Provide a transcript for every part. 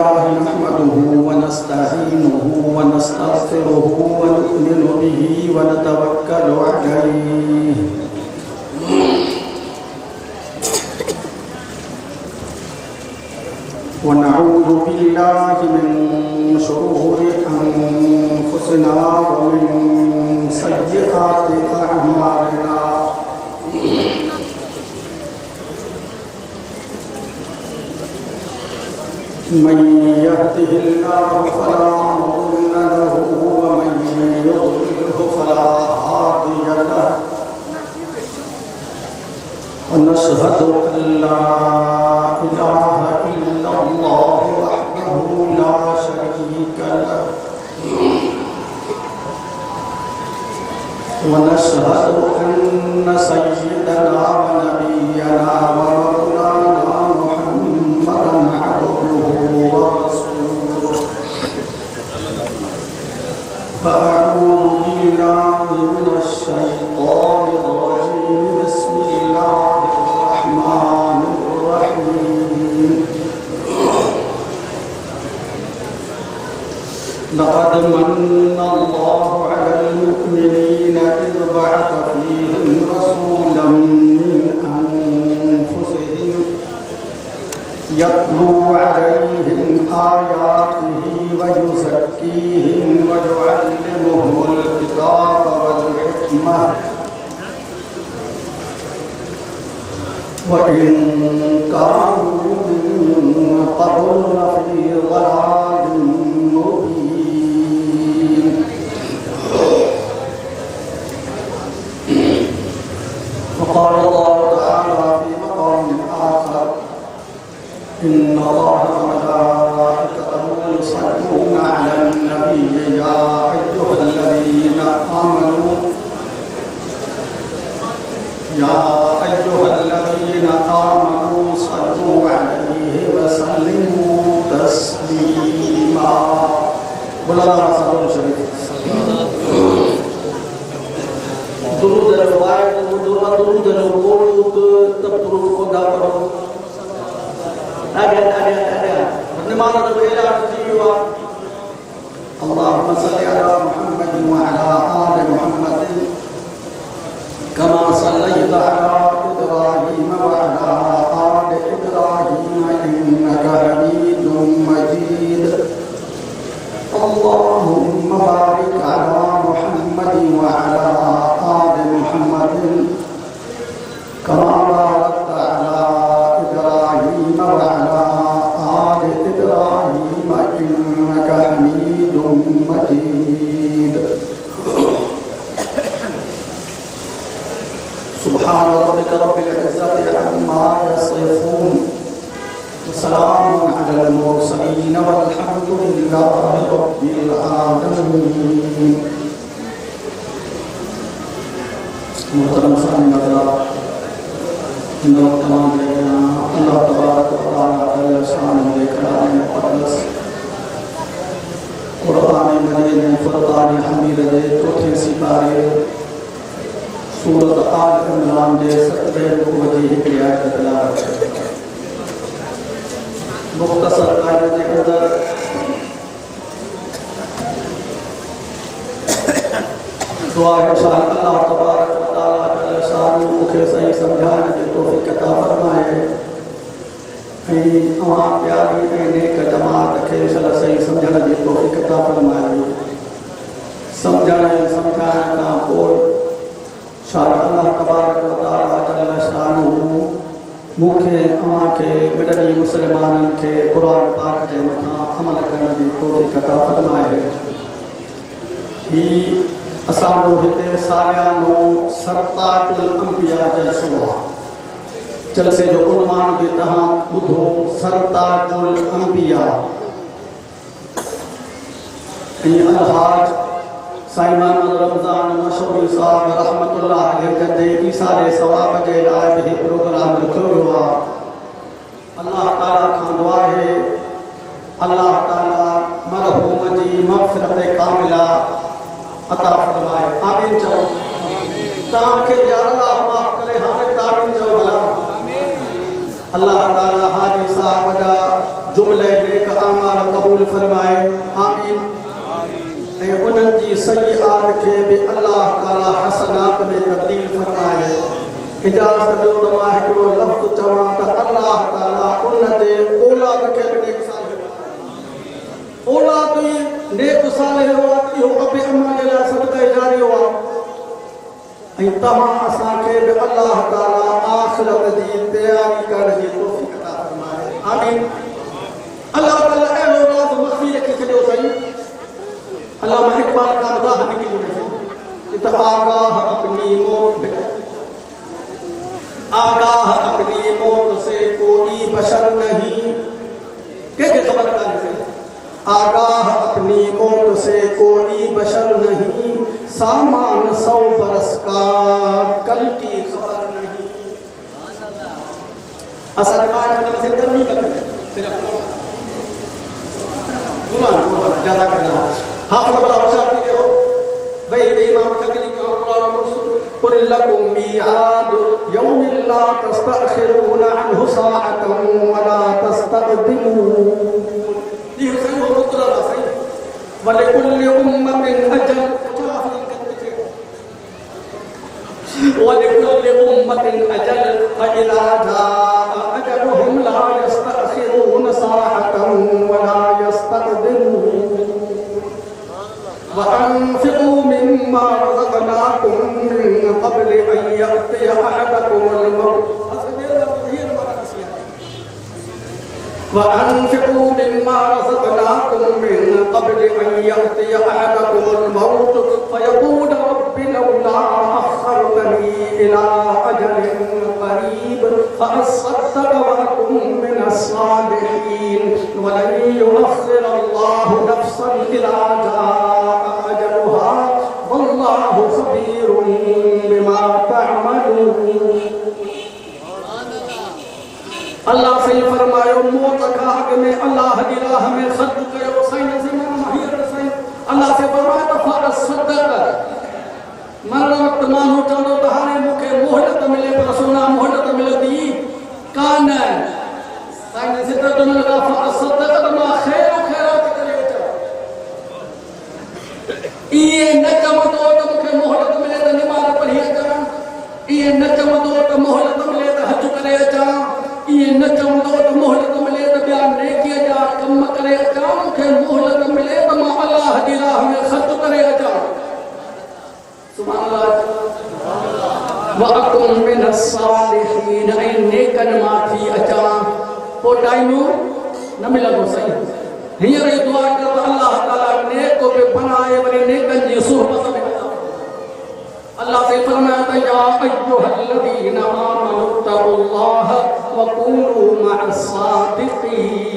नहमदुहु व नस्तईनुहु व नस्तगफिरुहु व नु'मिनु बिही व नतवक्कलु अलैहि व नऊज़ु बिल्लाहि मिन शुरूरि अनफुसिना व मिन सय्यिआति अअमालिना मन यहदिहिल्लाहु फला मुضिल्ल लहु व मन युضلिल्हु फला हादिय लहु व नशहदु अन ला इलाहा इल्लल्लाहु वहदहु ला शरीका लहु व नशहदु अन्न सय्यदना व नबियना व मौलाना मुहम्मदन أعوذ بالله من الشيطان الرجيم بسم الله الرحمن الرحيم لقد من الله على المؤمنين إذ بعث فيهم رسولا من أنفسهم يتلو عليهم آياته ويزكيهم ويعلمهم الكتاب والحكمة وإن كانوا من قبل لفي ضلال مبين وقال الله تعالى في مقام آخر إن الله وملائكته يصلون على النبي يا أيها الذين آمنوا صلوا عليه وسلموا تسليما بلغ رسول شريف درود الرواية درود الرقود تبدو القدر ada. Bagaimana berbeda jiwa? Allahumma salli ala Muhammad wa ala ali Muhammad kama sallaita ala Ibrahim wa ala ali Ibrahim innaka Hamidum Majid. Allahumma barik ala Muhammad wa ala ali Muhammad kama barakta ala Ibrahim wa ala ali Ibrahim innaka Hamidum Majid. Subhana rabbika rabbil izzati amma yasifun wa salamun ala al-mursalin walhamdulillahi rabbil alamin. Muhtaram sahabat तमाम अल्लाह तबारक व तआला शान कलाम मुक़द्दस कुरान मजीद में फुरक़ान हमीद दे चौथे सिपारे सूरत आल इमरान दे 17 वजी हिकड़ी आयत तिलावत मुख्तसर आयत के अंदर दुआ है शान अल्लाह तबारक व तआला शान मुखे सही समझाने की तौफीक अता फरमाए अवां प्यारी नेक जमात खे सही समझण जी तौफीक अता फरमाए समझण समझाइण खां पोइ शान अल्लाह तबारक व तआला शान मुखे अवां खे ॿिड़नि मुस्लमाननि खे क़ुरान पाक जे मथां अमल करण जी तौफीक अता फरमाए। ही असांजो हिते सालियानो सरताजुल अंबिया जलसो जलसे जो उन्वान बि तव्हां ॿुधो सरताजुल अंबिया। अलहाज साईं मोहम्मद रमज़ान मशहूर साहब रहमतुल्लाह अलैहि जंदे ईसारे सवाब जे लाइ बि प्रोग्राम रखियो वियो आहे। अल्लाह ताला खां दुआ आहे अल्लाह ताला मरहूम जी मग़फ़िरत कामिला अता फरमाए। आमीन चओ। तव्हांखे अल्लाह माफ़ करे हाणे तामीन चओ भला। अल्लाह ताला हाजी साहब जा जुमले नेक आमाल कबूल फरमाए आमीन ऐं उन्हनि जी सय्यात खे बि अल्लाह ताला हसनात में तब्दील फरमाए इजाज़त ॾियो त मां हिकिड़ो लफ़्ज़ चवां त अल्लाह ताला उन जे औलाद खे बि नेक सालिह औलाद ई नेक सालिह इहो अबे अम्मा जे लाइ सदक़े जारियो आहे ऐं तव्हां असांखे बि अल्लाह ताला आख़िरत जी तयारी करण जी तौफ़ीक़ अता फरमाए आमीन अल्लाह ताला अहिड़ो राज़ मख़फ़ी रखी छॾियो अथई अल्लामा इक़बाल का मज़ाह निकिरी वञे त आगाह अपनी मौत से कोई बशर नहीं के खबर कान्हे आगाह अपनी मौत से कोई बशर नहीं सामान 100 बरस का कल की खबर नहीं असल बात से नहीं करते सिर्फ ज्यादा करना हाँ बड़ा होशियार हो भाई इमाम तकलीफ का कुरान कुल लकुम मिआद यौम ला तस्तअखिरून अन्हु साअतन वला तस्तक़दिमून ये सही हो कुरान सही वलिकुल्लि उम्मतिन अजल वलिकुल्लि उम्मतिन अजल फइज़ा जाअ अजलुहुम ला यस्तअखिरून साअतन वला यस्तक़दिमून وأنفقوا مما رزقناكم من قبل أن يأتي أحدكم الموت وأنفقوا مما رزقناكم من قبل أن يأتي أحدكم الموت فيقول رب لولا أخرتني إلى أجل قريب فأصدق وأكن من الصالحين ولن يؤخر الله نفسا إذا جاء أجلها والله خبير بما تعملون अल्लाह सही फरमायो मौत का हक में अल्लाह की राह में खर्च करो साईं से माहिर साईं अल्लाह से फरमाया त फअसदक मरण वक्त मानो चवंदो त हाणे मूंखे मोहलत मिले पर सोना मोहलत मिलंदी कान साईं से त लगा फअसदक त मां खैरात करे अचां इहे न चवंदो त मूंखे मोहलत मिले त नमाज़ पढ़ी अचां इहे न चवंदो त मोहलत मिले त हज करे अचां ये न चवंदो त मोहलत मिले त ॿिया नेकीअ जा कम करे अचां मूंखे मोहलत मिले त मां अल्लाह जी राह में ख़र्च करे अचां सुभान अल्लाह वअकुन मिन अस्सालिहीन ऐं नेकनि मां थी अचां पोइ टाइम न मिलंदो सही हींअर ई दुआ कयो त अल्लाह ताला नेक बि बनाए वरी नेकनि जी सुहबत में अल्लाह से फरमाया था या अय्युहल्लज़ीना आमनू तक़ुल्लाह वकूनू मअस्सादिक़ीन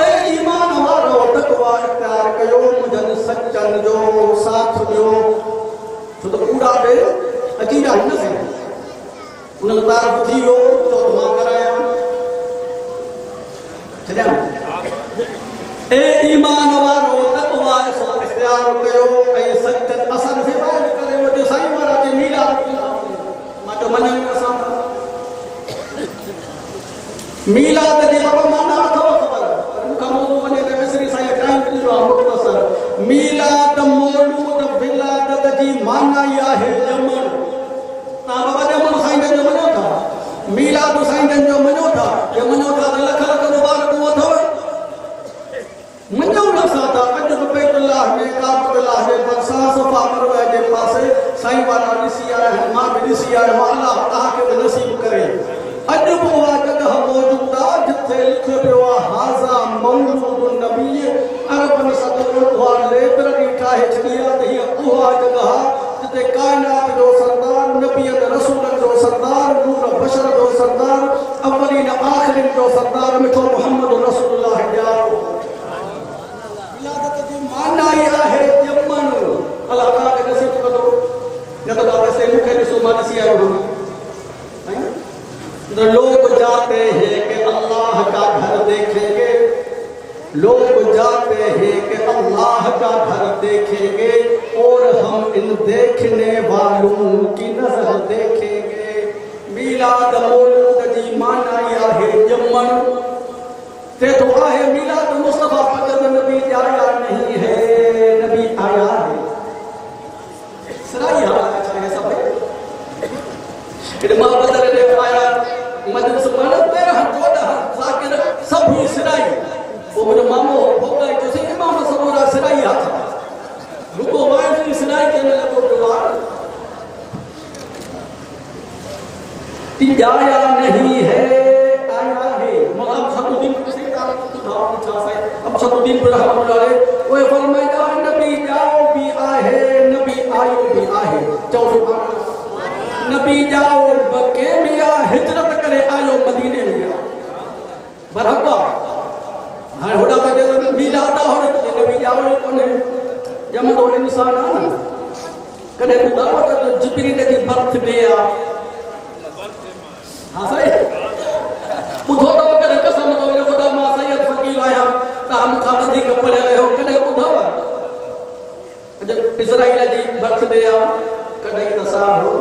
ऐ ईमान वारो तक़वा इख्तियार कयो मुंहिंजनि सचनि जो साथ ॾियो छो त कूड़ा बि अची विया न सही उन तारीफ़ थी वियो तो मां करायां छॾियां ए ईमान वारो तक़वा इख्तियार कयो ऐं सचनि असन से ॿाहिरि करे वठो साईं महाराज जी मीलाद मां तो मञण असां मीलाद जी बाबा माना अथव ख़बर मूंखां मौजूद वञे त मिस्री साईं टाइम ॾिनो आहे मुख़्तसर मीलाद मौलूद विलादत जी माना ई आहे ॼमण तव्हां बाबा ॼमण साईं जन जो मञो था मीलाद साईं जन जो मञो था जे मञो था त लख लख मुबारक अथव मञो न साथा अॼु बि बैतुल्लाह में काबतुल्लाह जे भरिसां सफ़ा मरवा जे पासे साईं वारा ॾिसी आया आहिनि मां बि ॾिसी आयो अल्लाह तव्हांखे बि नसीब करे अॼु बि उहा जॻह मौजूद आहे जिथे लिखियो पियो आहे हाज़ा मौजूद नबी अरबन सदर उहा लाइब्रेरी ठाहे छॾी आहे त हीअ उहा जॻह आहे जिथे काइनात जो सरदार नबीअनि रसूलनि जो सरदार नूर बशर जो सरदार अवलीन आख़िरीन जो सरदार मिठो मोहम्मद रसूलुल्लाह ॼाणो माना ही आहे ॼमण अल्लाह ताला खे नसीब कंदो न त वैसे मूंखे ॾिसो मां ॾिसी आयो हुउमि लोग जाते हैं कि अल्लाह का घर देखेंगे लोग जाते हैं कि अल्लाह का घर देखेंगे और हम इन देखने वालों की नजर देखेंगे मीलाद मौलूद जी माना ही आहे ॼमण ते तो आहे मीलाद मुझे मामो भोगा जो से इमाम सबूरा सिराई हाथ रुको वाय की सिराई के लिए तो जवान तिजाया नहीं है आया है मतलब सतुद्दीन से का उदाहरण चाहे अब सतुद्दीन पर रहमतुल्लाह वो फरमाया नबी जाओ भी आहे नबी आयो भी आहे चौथी नबी जाओ बके मिया हिजरत करे आयो मदीने में बराबर हां होड़ा का नबी लाता हो नबी जाओ कोने जब तो इंसान आना कने खुदा का तो जिब्रील की बर्थडे आ हां सही बुधो तो करे कसम तो खुदा मा सैयद फकीर आया काम खादी कपड़े आयो कने बुधो जब इस्राइल जी बर्थडे आ कने तसा हो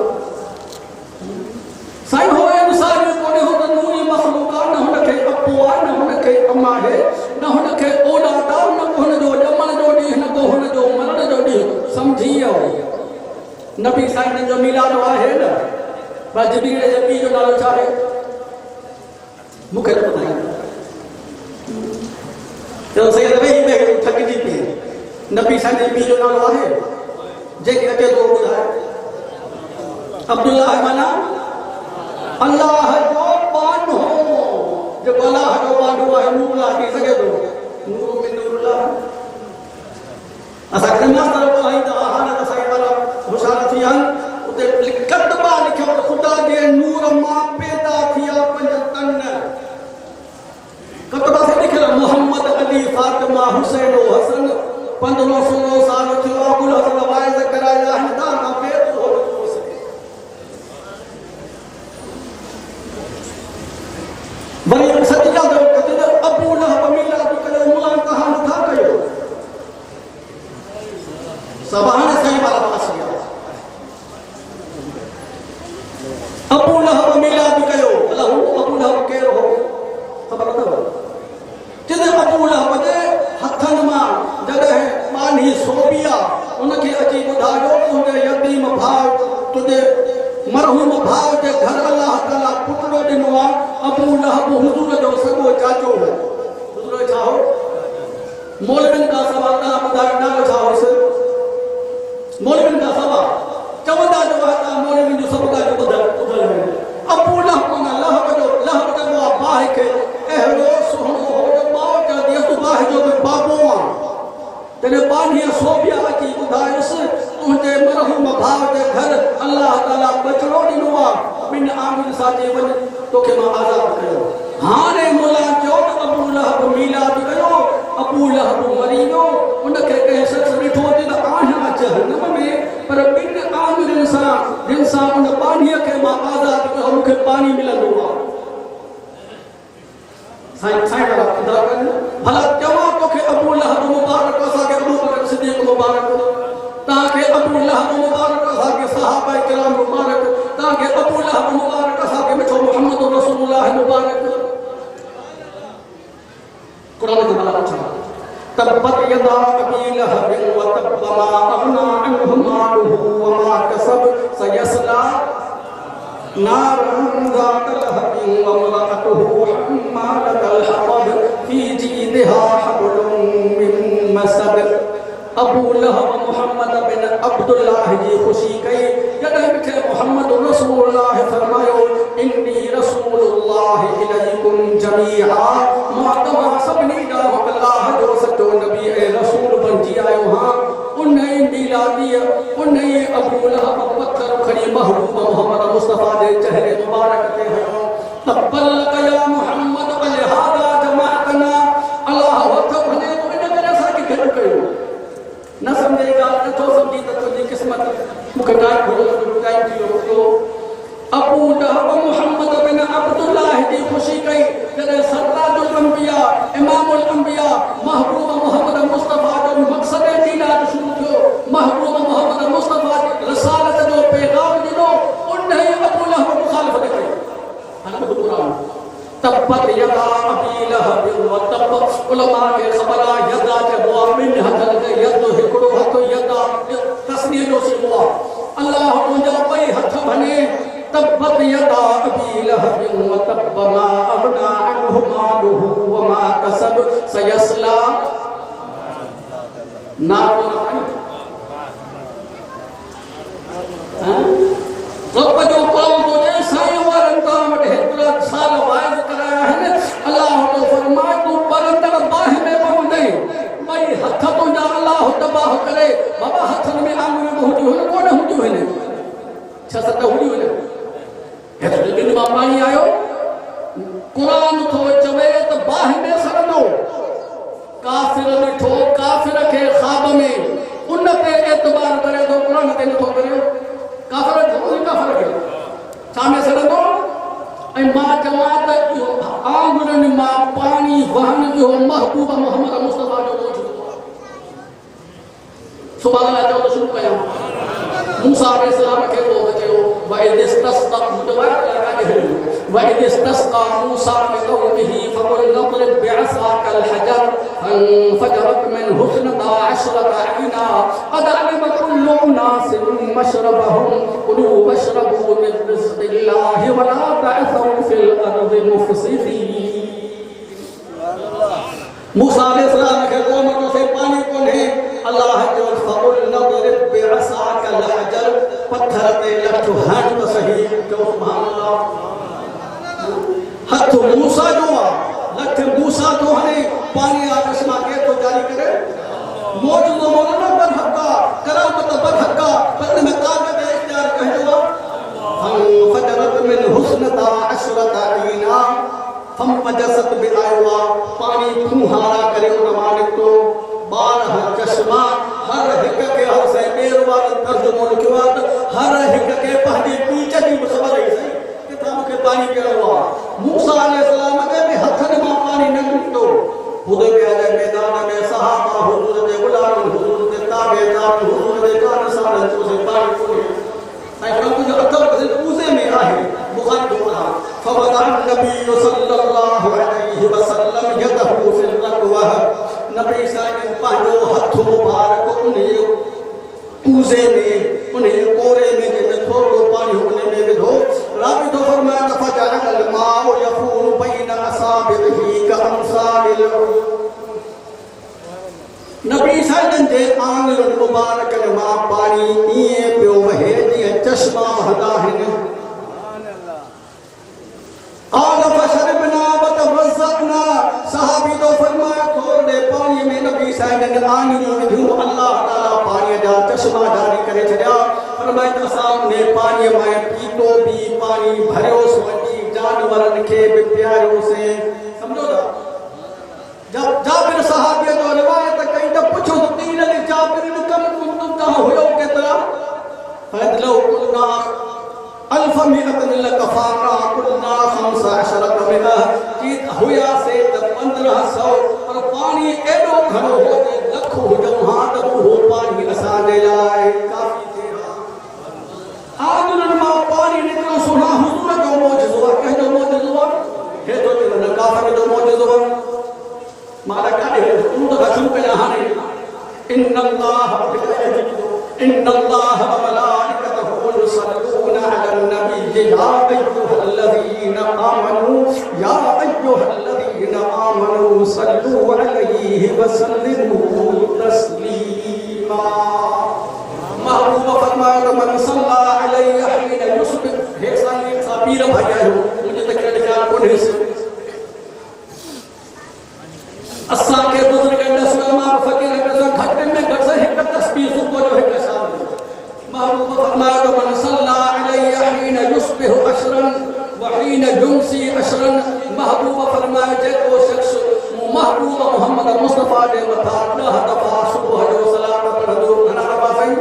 साईं हो इंसान कोने हो तो नूरी मखलूका न हुनखे अपुआ न हुनखे अमा है न हुनखे औलादा न हुन जो जमन जो डी न को हुन जो मरण जो डी समझियो नबी साईं जो मिलाद आहे न बस जिब्रील जे पी जो नालो छा है मुखे ॿुधाई तो सही रही में थकजी पई नबी साईं जे पी जो नालो आहे जेके अचे तो ॿुधाए अब्दुल्लाह माना अल्लाह जो बानो जो अल्लाह जो बानो है नूरुल्लाह की सके तो नूर में नूरुल्लाह असा कन्ना तरफ आई ता हाल त सही वाला होशियार थियन उते कतबा लिखो खुदा के नूर मां पैदा थिया पंज तन कतबा से लिखल मोहम्मद अली फातिमा हुसैन हसन 1500 साल थियो अबुल हसन वाइज कराया हदा ना पैदा हो बड़ी सच्चा दो कहते अबू लहब मिला तो कयो मुलान कहां था कयो सबान सही वाला पास गया अबू लहब मिला तो कयो अल्लाह अबू लहब के हो खबर तो जिदे अबू लहब जे हथन मां जगह मानी सोबिया उनके अची बुधायो तुझे यतीम भाव तुझे मरहूम भाव के घर अल्लाह ताला पुत्रो दिनो अबू लहब हुजूर जो सगो चाचो हो हुजूर चाहो मौलविन का सवाल ना बता नालो चाहो से मौलविन का सवाल चवदा जो आता मौलविन जो सब का जो बदल अबू लहब ना लहब जो बाह के एहरो सोहनो हो जो बाव का दिया तो बाह जो बाबो तेरे पानिया सोबिया की बुधायस तुझे मरहूम भाव के घर अल्लाह ताला बचड़ो दिनो बिन आमिन साजे वन तो के मां आजाद कयो हाने मोला जो अबू लहब मिलाद कयो अबू लहब मरीनो उनके कहे सच ॾिठो त आहियां जहन्नम में पर बिन आमिन इंसान उन पानीअ खे मां आजाद कयो मूंखे पानी मिलंदो आहे साईं भला चवां तोखे अबू लहब मुबारक असांखे अबू बकर सिद्दीक़ मुबारक ताके अबू लहब मुबारक असांखे सहाबा किराम मुबारक ताके अबू लहब मुबारक असांखे मिठो मोहम्मद रसूलुल्लाह मुबारक कुरान के बारे में तब्बत यदा अबी लहब व तब्ब मा अगना अन्हु मालुहु व मा कसब सयस्ला नारन ذات لهب وامرأته حمالة الحطب في جيدها حبل من مسد अबू लहब मोहम्मद बिन अब्दुल्लाह जी खुशी कई जॾहिं मूंखे मोहम्मद रसूलुल्लाह फरमायो इन्नी रसूलुल्लाह इलैकुम जमीआ मां तव्हां सभिनी ॾांहुं अल्लाह जो सचो नबी ऐं रसूल बणिजी आयो हां उन ई मीलादीअ उन ई अबू लहब पत्थर खणी महबूब मोहम्मद मुस्तफा जे चेहरे मुबारक ते हयो तब्बल या मोहम्मद अलहादा जमाअतना अल्लाह हथ भले तो इन करे असांखे गॾु कयो न समझेगा नथो समझी त तुंहिंजी क़िस्मत मूंखे टाइम थियो अबू लहब मोहम्मद बिन अब्दुल्लाह जी खुशी कई जॾहिं सरताजुल अंबिया इमामुल अंबिया महबूब मोहम्मद मुस्तफा जो मक़सद दीनात शुरू थियो महबूब मोहम्मद मुस्तफा रसालत जो पैगाम ॾिनो उन ई अबू लहब मुखालिफत कई तब्बत यदा अबी लहब व तब उलमा के ख़बर आहे यदा चइबो आहे ॿिनि हथनि ते यद हिकिड़ो हथ यदा तस्नीह जो सिबो आहे अल्लाह तुंहिंजा ॿई हथ भने तब्बत यदा अबी लहब व तब मा अगना अन्हु मालुहु व मा कसब सयस्ला नारो तो जो कौम तो ने साईं वारन का मटे हेतरा साल वाइज कराया है ने अल्लाह तो फरमाए तू परंदर बाह में पहुंचे भाई हथ तो जा अल्लाह तबाह करे बाबा हथन में आंगुर हुजी होने कोन हुजी होने छ सत हुजी होने हे तो दिन में पानी आयो कुरान तो चवे तो बाह में सरनो काफिर ॾिठो काफिर खे ख़्वाब में उन ते एतबार करे तो कुरान ते नथो करे काफिर खे छा में सड़ंदो ऐं मां चवां त इहो आंगुरनि मां पाणी वहण जो महबूब मोहम्मद मुस्तफ़ा जो मौजूद सुभाणे अलाह चओ त शुरू कयां मूसा अलैहिस्सलाम खे को चयो वइद इस्तस्qa मूसा लिक़ौमिह फ़क़ुल नضرب بعصاك الحجر فانفجرت منه اثنتا عشرة عينا قد علم كل أناس مشربهم كلوا واشربوا من رزق الله ولا تعثوا في الأرض مفسدين मूसा अलैहिस्सलाम खे क़ौम से पानी कोन्हे अल्लाह जो फ़क़ुल नضرب بعصاك الحجر पत्थर ते लठ हण त सही जो सुभान अल्लाह हथ मूसा जो लठ मूसा तो हणे पानी आकाश मां के तो जारी करे मौजूदो मौलाना बरहका करामत बरहका पर में ताकत इख्तियार कहजो फजरत मिन हुस्नता अशरत अईना फम पजसत बिआयवा पानी फुहारा करे उन मालिक तो 12 चश्मा हर हिक के हर से बेरवार तर्जुमो लिखवा हर हिक के पंहिंजी पीच जी खबर है किथा के पानी केड़ो मूसा अलैहिस्सलाम के भी हथन मां पानी न निकतो हुदैबिया के मैदान में सहाबा हुजूर के गुलाम हुजूर के ताबेदार हुजूर के कान सारे से पानी कोने ऐं कुछ अथर पूजे में आहे बुखारी जो कहा फवदा नबी सल्लल्लाहु अलैहि वसल्लम यदहु फिल रकवा नबी साईं पंहिंजो हथ मुबारक उन पूजे में उन कोरे में जे थोड़ो पानी उन में विधो राबी तो फरमाया फजअल माउ यफूर बैन असाबिही कअमसालिल नबी साईं जे आंगुरनि मुबारकनि मां पानी ईअं पियो वहे जीअं चश्मा वहंदा आहिनि आग फशरबना वतवज़अना सहाबी तो फरमाया थोड़े पानी में नबी साईं ने आंगुरनि विधियूं अल्लाह ताला पानी जा चश्मा जारी करे छॾिया फरमाया त सामने पानी में पीतो भी पानी भरियो वञी जानवरनि खे भी प्यारो से समझो था जब जाबिर सहाबी जो रिवायत कई त पुछो त तीन ने जाबिर ने कम कुंतुम ता हुयो केतरा फदलो कुलना अल्फ मिअतन लकफारा कुलना 15 मिना की हुया से त 1500 पर पानी एडो घणो हो लख हुजो हां त वो पानी असा दे लाए काफी थे आगुन मां पानी निकलो सुना हुजूर जो मौजूदो कह जो मौजूदो हे तो न काफर जो मौजूदो मारा काडे तू तो शुरू कया हाने इन्नल्लाह व मलाइकतहु युसल्लूना अलन नबी या अय्युहल्लज़ीना आमनू सल्लू अलैहि व सल्लिमू तस्लीमा महबूब फरमाया मन सल्ला अलैहि हिन युस्बिह हे साईं पीर भाई आयो मुझे तक ख्याल कोने असा के बुजुर्ग दसमा फकीर के घट में घट से एक तस्बीह सुबह जो है शाम महबूब फरमाया मन सल्ला अलैहि हिन युस्बिह अशरन व हिन युमसी अशरन महबूब फरमाया जे को शख्स महबूब मोहम्मद मुस्तफा दे मथा 10 दफा सुबह जो सलाम पढ़ो घना दफा सही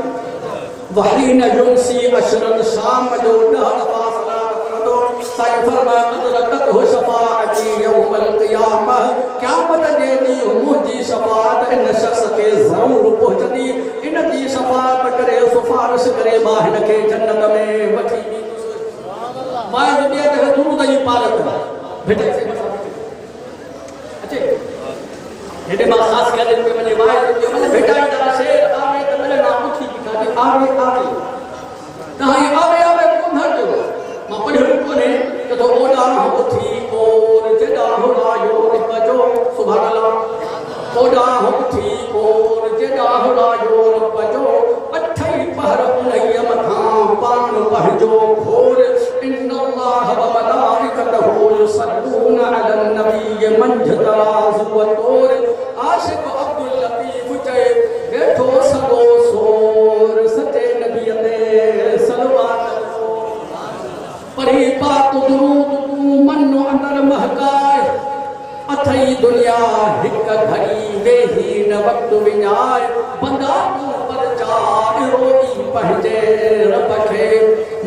व हिन युमसी अशरन शाम जो 10 दफा सलाम पढ़ो साईं फरमाया अदरकत हो शफाअती यौमल क़ियामह क़यामत जे ॾींहुं मुंहिंजी शफाअत इन शख़्स खे ज़रूर पहुचंदी इन जी शफाअत करे सिफारिश करे मां हिन खे जन्नत में वठी वेंदुसि मां दुनिया ते दुरूद जी पालत बेटे अचे हेॾे मां ख़ासि ॻाल्हि पे वञे मां बेटा जरा शेर आवे त मैंने ना पुछी की आवे आवे कहां ये आवे आवे कोन हटो मां पढ़ियो कोने त तो ओडा उथी और जेडा होला यो बजो सुभान अल्लाह ओडा हुथी कोर जेडा हुरायोर बजो अठई पहर उनई मथा पान पहजो खोर इन्नल्लाह व मलाइकतहु युसल्लूना अलन नबी मंझतराज व तोर आशिक अब्दुल लतीफ चए बैठो सगो सोर सचे नबी ते सलवात परी पाक दुरूद तू मनो अंदर महकाए अथई दुनिया हिक घड़ी वेही न वक्त विञाए बंदा तू पर चार रोटी पहजे रब खे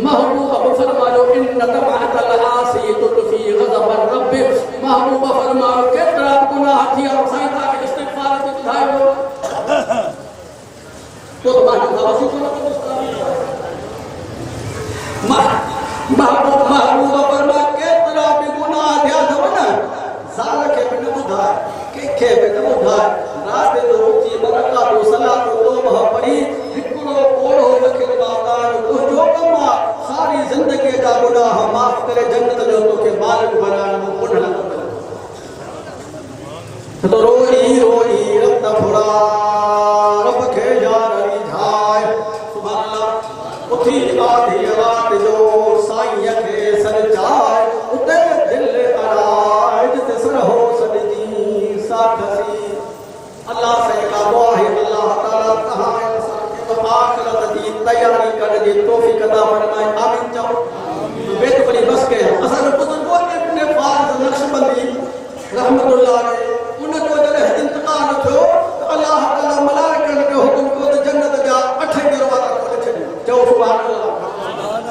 महबूब फरमायो इन तमातल आसी तुफी गज़ब रब महबूब फरमायो केतरा गुनाह थिया साईं ता इस्तिगफार ते ॿुधायो तो मानो वसी को महबूब फरमा केतरा भी गुनाह थिया थव न साल के बिन बुधाए के बिन बुधाए रात जो उची बरका तो सलात तो मह पड़ी हिकड़ो कोड़ो लखिल बातान तो जो कमा सारी जिंदगी जा गुनाह माफ करे जन्नत जो तो के मालिक बनान मु पुण्य तो रोई रोई रत फुड़ा रब के जारी धाय सुभान अल्लाह उठी आधी रात जो साईं के सर जाए उते दिल अराज ते सर हो सदी साखसी अल्लाह से का दुआ है अल्लाह ताला कहां है तो आखिरत दी तैयारी कर दे तौफीक अता फरमाए आमीन चओ बेत बड़ी बस के असल बुजुर्गों ने अपने फारज नक्शबंदी रहमतुल्लाह ने उन जो जरे इंतकाल थियो अल्लाह ताला मलाइकन के हुक्म को तो जन्नत जा 8 दरवाजा खोले छॾियो चओ सुभान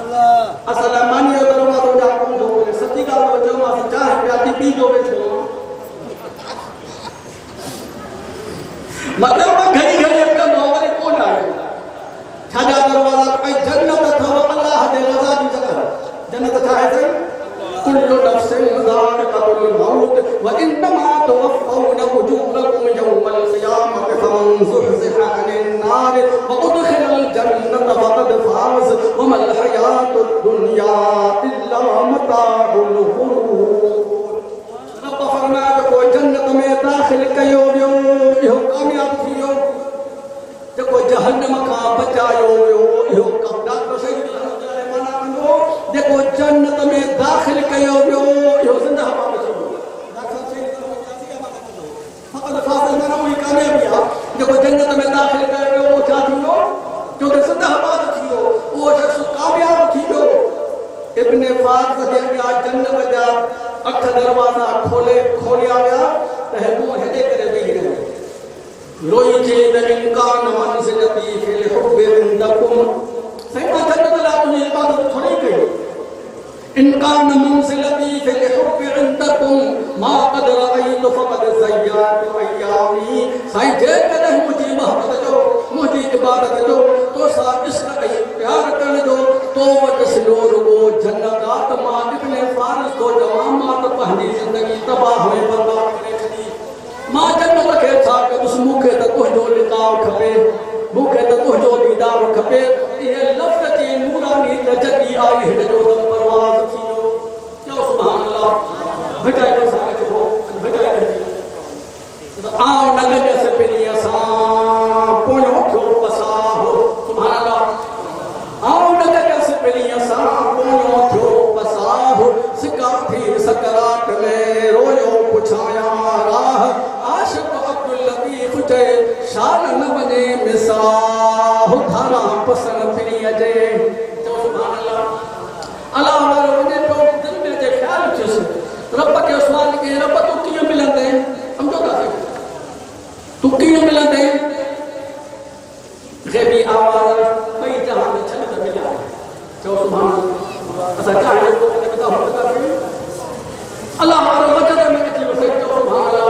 अल्लाह असल मानियो दरवाजो जा कोन थो खोले सच्ची ॻाल्हि तो चओ मां चाह प्याती पी जो वेठो मतलब घड़ी घड़ी अपना नौकरी कोन आयो छाजा दरवाजा पे जन्नत अथव अल्लाह दे रज़ा जी जगह जन्नत छा है सही कुल्लु नफ्सिन ज़ाइक़तुल मौत व इन्नमा तुवफ़्फ़ौना उजूरकुम यौमल क़ियामति फमन ज़ुहज़िहा अनिन नार व उदख़िलल जन्नत फ़क़द फ़ाज़ व मल हयातुद दुनिया इल्ला मताउल गुरूर रब फरमाए कोई जन्नत में दाखिल कयो वियो इहो कामयाब थियो जेको जहन्नम खां बचायो वियो इहो डॉक्टर सही मना कंदो जेको जन्नत में दाखिल कयो वियो इहो ज़िंदाबाद थियो डॉक्टर सही फ़क़द फ़ाज़ में न हुई कामयाबी आहे जेको जन्नत में दाखिल कयो वियो उहो छा थियो जो ज़िंदाबाद थियो उहो शख़्स कामयाब थी वियो इब्न फाज़ जे अॻियां जन्नत जा 8 दरवाजा खोलिया विया त हेॾो हेॾे करे वेही रहियो रोई जे इनकान मंज़िलती फिल हुब्बि इंदकुम सही मां जन्नत लाइ तुंहिंजी इबादत थोड़ी कई इनकान मंज़िलती फिल हुब्बि इंदकुम मा क़द रअयतु फ़क़द ज़य्यतु अय्यामी साईं जेकॾहिं मुंहिंजी मोहबत जो मुंहिंजी इबादत जो तोसां इश्क ऐं प्यार करण जो तो वटि सिलो रुगो जन्नत आहे त मां इब्न फारिस तो जवां मां त पंहिंजी ज़िंदगी तबाह में बर्बाद करे छॾी मां जन्नत खे छा कयुसि मूंखे त तुंहिंजो लिकाउ खपे मूंखे त तुंहिंजो दीदार खपे इहे लफ़्ज़ जी नूरानी तजदी आई हिन जो त परवाज़ थी वियो चओ सुभान अल्लाह भिटाए सां चओ भिटाए आओ नगद से पहिरीं असां पोयो थियो पसाहो सुभान अल्लाह आओ नगद से पहिरीं असां पोयो थियो पसाहो सिका थी सकरात में रोयो पुछाया राह आशिक अब्दुल लतीफ चए शान न वञे मिसाह धारा पसन फिरी अजे चओ सुभान अल्लाह अल्लाह वारो वञे तो दिल में जे ख्याल थियुसि रब के सवाल के रब तू कीअं मिलंदे समझो था तू कीअं मिलंदे ग़ैबी आवाज़ ॿई जहान छॾ त मिलिया चओ सुभान अल्लाह असां चाहे तो कदा होता अल्लाह वारो वजद में अची वसे चओ सुभान अल्लाह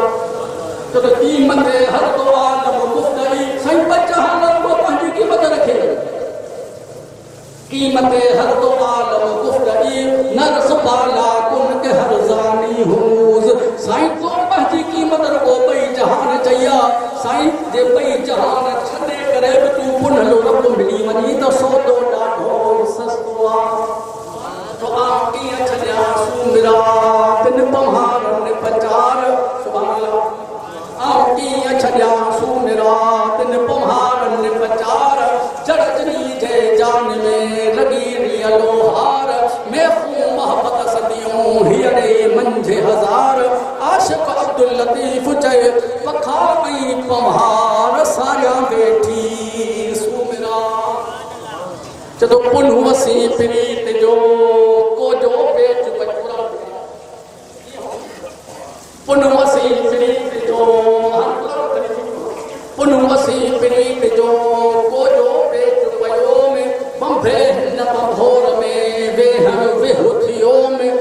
तो कीमत हर तो आलम मुफ्तरी सही बचान को पंहिंजी कीमत रखे कीमत हर तो आलम मुफ्तरी नरस पाला कुन के हर जानी हुज साईं तो पंहिंजी कीमत रखो ॿई जहान चया साईं जे ॿई जहान छॾे करे बि तूं पुनलो रब मिली वञी त सौदो ॾाढो सस्तो आहे तो आप कीअं छॾिया सूमिरा तिन पहाड़नि पचार सुभान अल्लाह आप कीअं लतीफ़ चए पखा में पम्हार साया वेठी सुमिरा जदों पुन वसी प्रीत जो को जो पेच बचुरा पुन वसी प्रीत जो पुन वसी प्रीत जो को जो पेच पयो में बंभे न बंभोर में वेहन वेहुथियो में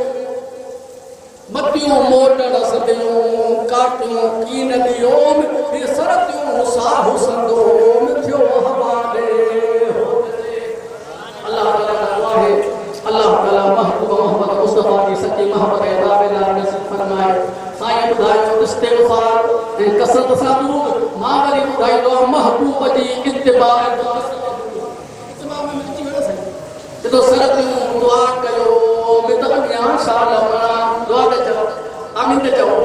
मतियों मोटर सदियों काटियों की नदियों में ये सरतियों साहु संदों में थियो हवाले अल्लाह ताला का दुआ है अल्लाह ताला महबूब मोहम्मद मुस्तफा की सच्ची मोहब्बत अता नसीब फरमाए साईं बुधायो इस्तिग़फार ऐं कसरत सां दुरूद मां वरी ॿुधाईंदो महबूब जी इत्तिबा जदों सरतियूं दुआ कयो मितमियां शाल मना दुआ ते चओ आमीन ते चओ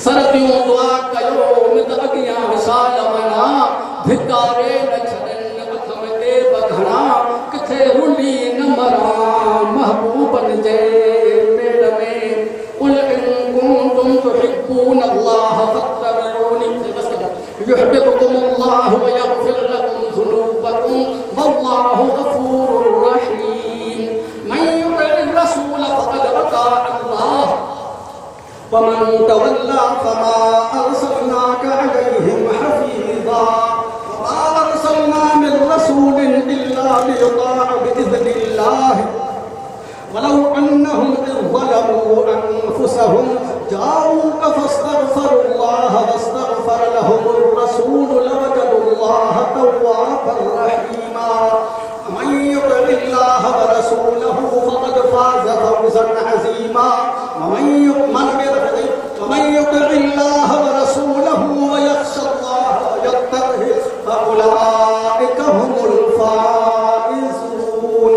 सरतियूं दुआ कयो मितमियां शाल मना धिकारे न छॾनि अख में देव घणा किथे रुली न मरा महबूबन जे पेर में कुल इन कुंतुम तुहिब्बून अल्लाह फत्तबिऊनी युहिब्बुकुमुल्लाहु व यग़फिर लकुम ज़ुनूबकुम वल्लाहु गफूरुर रहीम मन युति'ir रसूल फक़द अता अल्लाह वमन तवल्ला फमा अरसलनाका अलैहिम हफीज़ा वमा अरसलना मिन रसूलिन इल्ला लियुताअ बिइज़्निल्लाह वलौ अन्नहुम इज़ ज़लमू अनफुसहुम जाऊक फस्तगफरुल्लाह वस्तगफर लहुमुर रसूल लवजदुल्लाह तव्वाबर रहीमा मन युति'िल्लाह व रसूलहु फक़द फाज़ फौज़न अज़ीमा वमन युति'िल्लाह व रसूलहु व यख़शल्लाह व यत्तक़ि फउलाइका हुमुल फाइज़ून।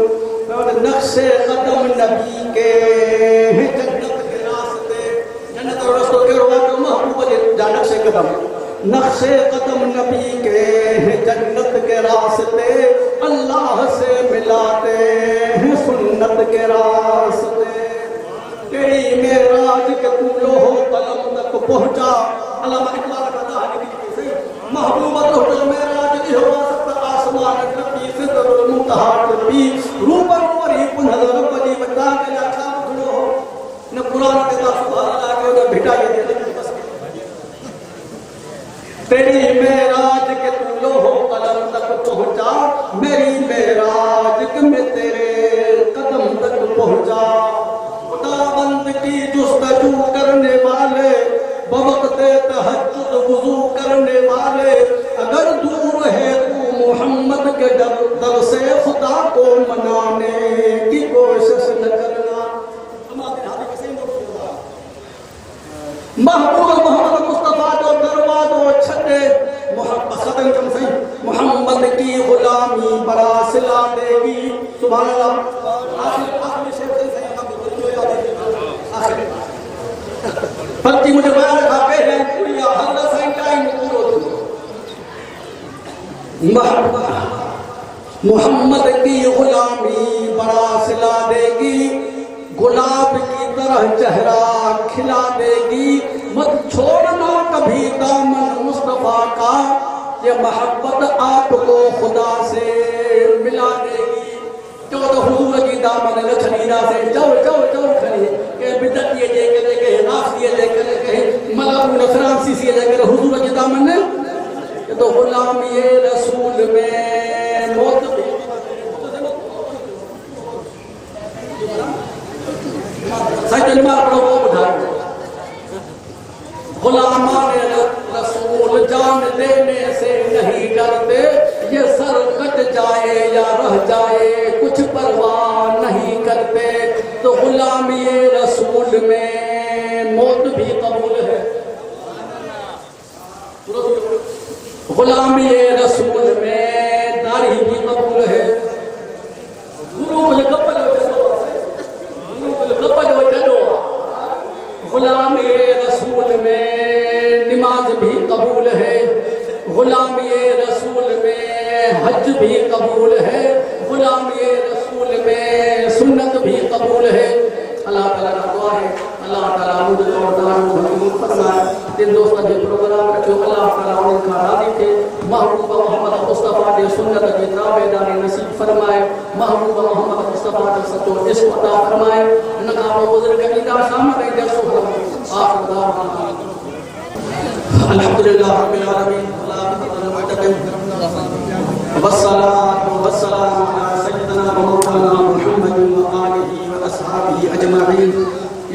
नक्शे कदम नबी के जन्नत के रास्ते जन्नत और रस्तो के रोज़ महबूब जा नक्शे कदम नबी के जन्नत के रास्ते अल्लाह से मिलाते हैं सुन्नत के रास्ते तेरी मेराज के तू लोहो कलम तक पहुंचा अल्लाह इकबाल कहता है महबूब तो मेराज की हो सकता आसमान नबी सिदरुल मुंतहा नबी रूबरू वरी पुनहर बदी बता के लाखा धुलो हो न कुरान के ता सुभान अल्लाह के न भिटाई दे तेरी मेराज के तू लोहो कलम तक पहुंचा मेरी मेराज के मैं तेरे कदम तक पहुंचा खुदाबंद की जुस्तजू करने वाले बवक़्ते तहज्जुद वुज़ू करने वाले अगर दूर है तू मोहम्मद के दर से खुदा को मनाने की कोशिश न करना। महबूब मोहम्मद मुस्तफा जो दरवाज़ो छॾे मोहम्मद की गुलामी बरा सिला देगी सुभान अल्लाह। फर्जी मुझे बयान था पहले पूरी हर साइन टाइम पूरो मोहम्मद की गुलामी बरा सिला देगी गुलाब की तरह चेहरा खिला देगी मत छोड़ना कभी दामन मुस्तफा का ये मोहब्बत आपको खुदा से मिला देगी। जो तो हुजूर की दामन न छनीदा से चौ चौ चौ खड़ी के बिदत ये जे के नाफ ये जे के मलाऊ नफरांसी से जे के हुजूर की दामन ये तो गुलाम ये रसूल में मौत सच में पढ़ो बुझा गुलामान रसूल जान देने से नहीं डरते ये सर कट जाए या रह जाए कुछ परवाह नहीं करते तो गुलाम ये रसूल में मौत भी कबूल है गुलाम ये रसूल में दाढ़ी भी कबूल है गुलाम ये रसूल में नमाज भी कबूल है गुलाम ये रसूल में हज भी कबूल है गुलाम ये रसूल में सुन्नत भी कबूल है। अल्लाह ताला का दुआ है अल्लाह ताला मुझे और फरमाए का राजी थे महबूब मोहम्मद मुस्तफ़ा दे सुन्नत जी ताबेदारी नसीब फरमाए महबूब मोहम्मद मुस्तफ़ा दे सतो इश्क अता फरमाए उनका बुजुर्ग ईदा शाम में दे सुहर आखिर दावा अल्हम्दुलिल्लाह रब्बिल आलमीन वस्सलातु वस्सलामु अला सय्यिदिना व मौलाना मुहम्मदिन व आलिहि व अस्हाबिहि अजमईन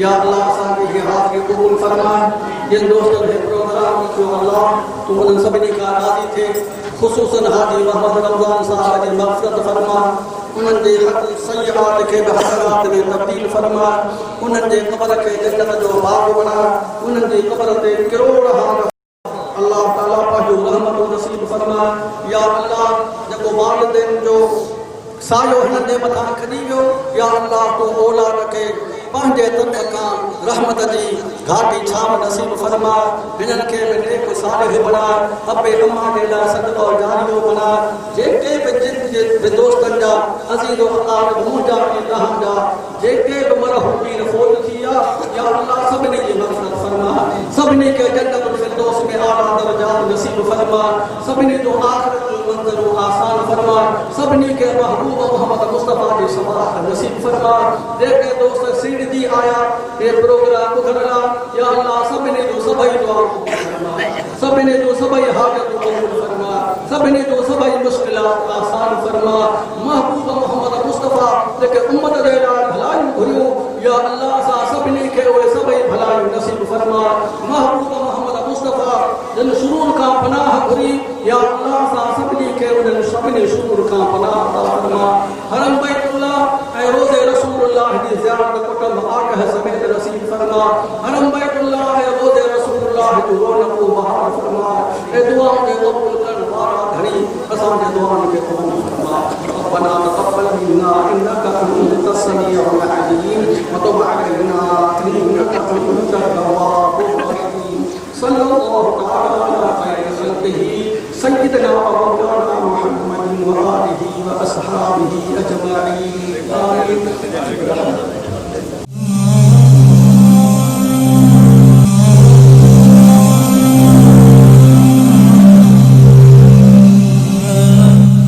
या अल्लाह साहब हाथ कबूल फरमा जिन दोस्तों ने प्रोग्राम जो अल्लाह तुम उन सभी का राजी थे खुसूसन हाजी मोहम्मद रमजान साहब की मग़फ़िरत फरमा उन्हनि जे हक़ सय्यात के हसनात में तब्दील फरमा उन्हनि जे क़ब्र के जन्नत जो बाग़ बना उन्हनि जे क़ब्र ते करोड़ हाथ अल्लाह ताला पाजो रहमत नसीब फरमा या अल्लाह जको वालिदैन जो सायो हिननि जे मथां खणी वियो या अल्लाह तो औलाद के पंहिंजे तरफ़ खां रहमत जी घाटी छाव नसीब फरमा हिननि खे बि नेक सालिह बना अबे अम्मा जे लाइ सदक़ो जारियो बना जेके बि जिन जे दोस्तनि जा अज़ीज़ अक़ार मुंहिंजा ऐं तव्हांजा जेके बि मरहूमीन फ़ौत थी विया या अल्लाह सभिनी जी मग़फ़िरत फरमा सभिनी खे जन्नतुल फ़िरदौस में आला दर्जात नसीब फरमा सभिनी जो आख़िरत जो मंज़िल आसान फरमा सभिनी खे महबूब मोहम्मद मुस्तफ़ा जी शफ़ाअत नसीब फरमा जेके दोस्त सीढ़ी दी आया ये प्रोग्राम बुधरा या अल्लाह सभिनी जो सभई दुआ फरमा सभिनी जो सभई हाजत कबूल फरमा सभिनी जो सभई मुश्किलात आसान फरमा महबूब मोहम्मद मुस्तफ़ा जेके उम्मत जे लाइ भलाई घुरियो या अल्लाह सा सभिनी खे उहे सभई भलाई नसीब फरमा महबूब मोहम्मद मुस्तफ़ा जिन शुरूर का पनाह घुरी या अल्लाह सा सभिनी खे उन्हनि सभिनी शुरूर का पनाह अता फरमा हरम बैतुल्लाह ऐं रोज़े रसूलुल्लाह जी ज़ियारत कुटुंब आगह समेत नसीब फरमा हरम बैतुल्लाह ऐं रोज़े रसूलुल्लाह जो रौनक बहार फरमा ऐं दुआओं खे क़बूल करण वारा घणी असांजे दुआउनि खे क़बूल फरमा रब्बना तक़ब्बल मिन्ना इन्नका अंतस समीउल अलीम व तुब अलैना इन्नका अंतत तव्वाबुर रहीम सल्लल्लाहु तआला अला खैरि खल्क़िही सय्यिदना व मौलाना मुहम्मदिन व आलिहि व अस्हाबिहि अजमईन आमीन।